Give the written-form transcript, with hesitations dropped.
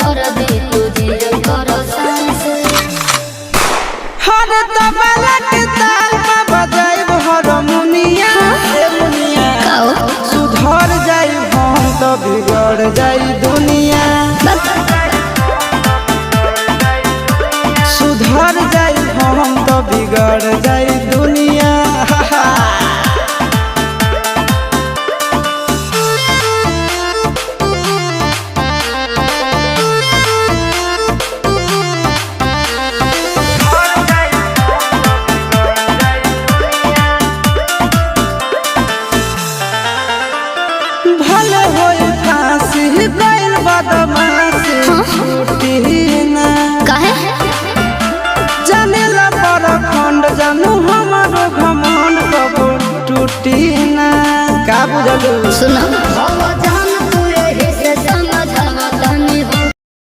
कर दे तुझे कर सांस हर तबला के ताल में बजाइब हारमोनिया ए मुनिया सुधर जाई हम तो बिगड़ जाई दुनिया सुधर जाई हम तो बिगड़ जाई दुनिया भले होई फांसी गइल बदमाशी छूटी ना काहे जानेला पर खंड जानू हमारो घमंड कबो टूटी ना का बुझलू सुना